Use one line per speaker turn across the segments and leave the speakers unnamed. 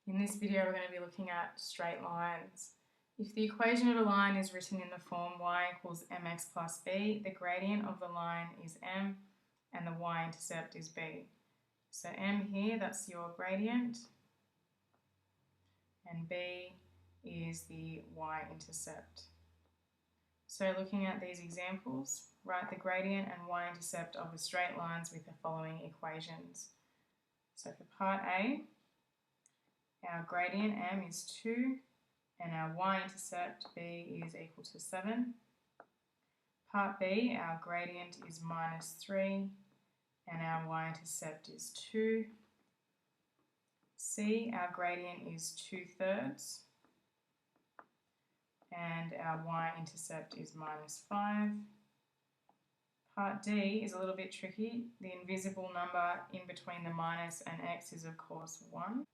In this video, we're going to be looking at straight lines. If the equation of a line is written in the form y equals mx plus b, the gradient of the line is m and the y-intercept is b. So m here, that's your gradient, and b is the y-intercept. So looking at these examples, write the gradient and y-intercept of the straight lines with the following equations. So for part A, our gradient m is 2 and our y-intercept b is equal to 7. Part B, our gradient is minus 3 and our y-intercept is 2. C, our gradient is 2/3 and our y-intercept is minus 5. Part D is a little bit tricky. The invisible number in between the minus and x is of course 1.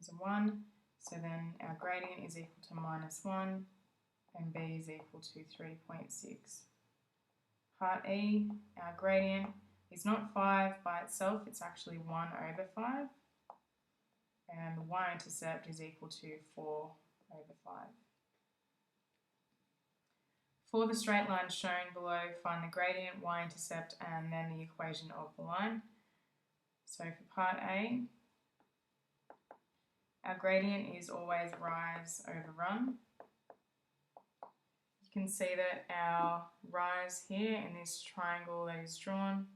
Is a 1, so then our gradient is equal to minus 1 and b is equal to 3.6. Part E, our gradient is not 5 by itself, it's actually 1 over 5, and the y-intercept is equal to 4 over 5. For the straight line shown below, find the gradient, y-intercept, and then the equation of the line. So for part A, our gradient is always rise over run. You can see that our rise here in this triangle that is drawn,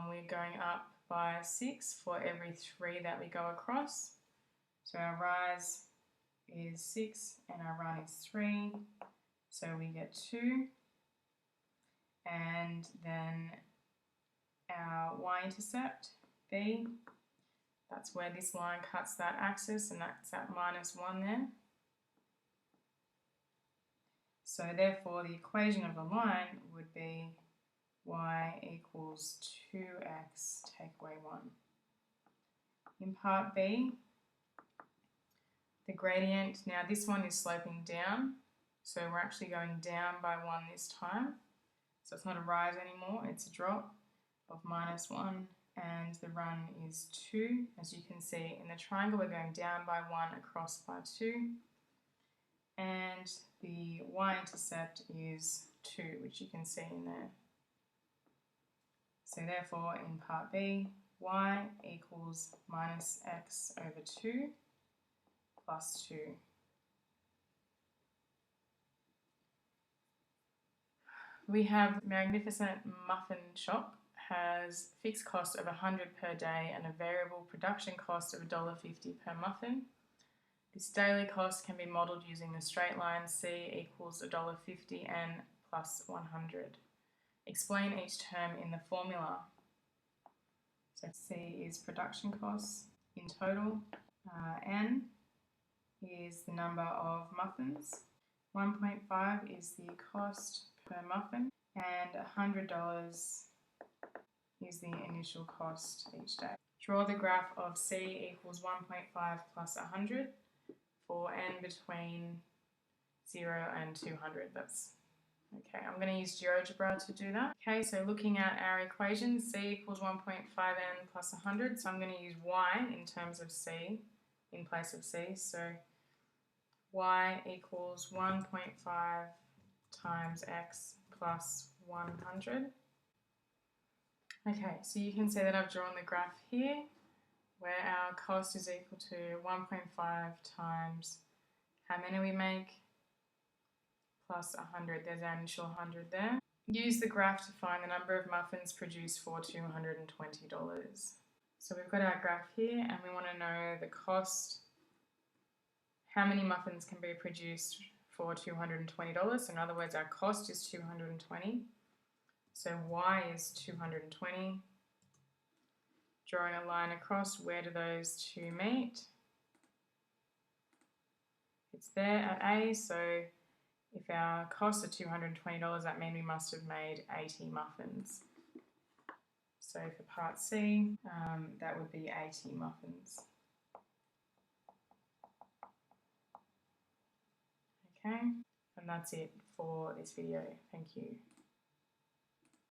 we're going up by 6 for every 3 that we go across. So our rise is 6 and our run is 3, so we get 2. And then our y-intercept, b, that's where this line cuts that axis, and that's at minus 1 there. So therefore the equation of the line would be y equals 2x take away 1. In part B, the gradient, now this one is sloping down, so we're actually going down by 1 this time. So it's not a rise anymore, it's a drop of minus 1, and the run is 2. As you can see in the triangle, we're going down by 1, across by 2. And the y-intercept is 2, which you can see in there. So therefore, in part B, y equals minus x over 2 plus 2. We have Magnificent Muffin Shop has fixed cost of $100 per day and a variable production cost of $1.50 per muffin. This daily cost can be modelled using the straight line C equals $1.50 and plus 100. Explain each term in the formula. So C is production costs in total. N is the number of muffins. 1.5 is the cost per muffin, and $100 is the initial cost each day. Draw the graph of C equals 1.5 plus 100 for n between 0 and 200. That's okay. I'm going to use GeoGebra to do that. Okay, so looking at our equation, C equals 1.5n plus 100. So I'm going to use y in terms of C in place of C. So y equals 1.5 times x plus 100. Okay, so you can see that I've drawn the graph here where our cost is equal to 1.5 times how many we make plus 100. There's our initial 100 there. Use the graph to find the number of muffins produced for $220. So we've got our graph here and we want to know the cost, how many muffins can be produced for $220. So in other words, our cost is 220. So y is 220. Drawing a line across, where do those two meet? It's there at A, so if our costs are $220, that means we must have made 80 muffins. So for part C, that would be 80 muffins. Okay, and that's it for this video. Thank you.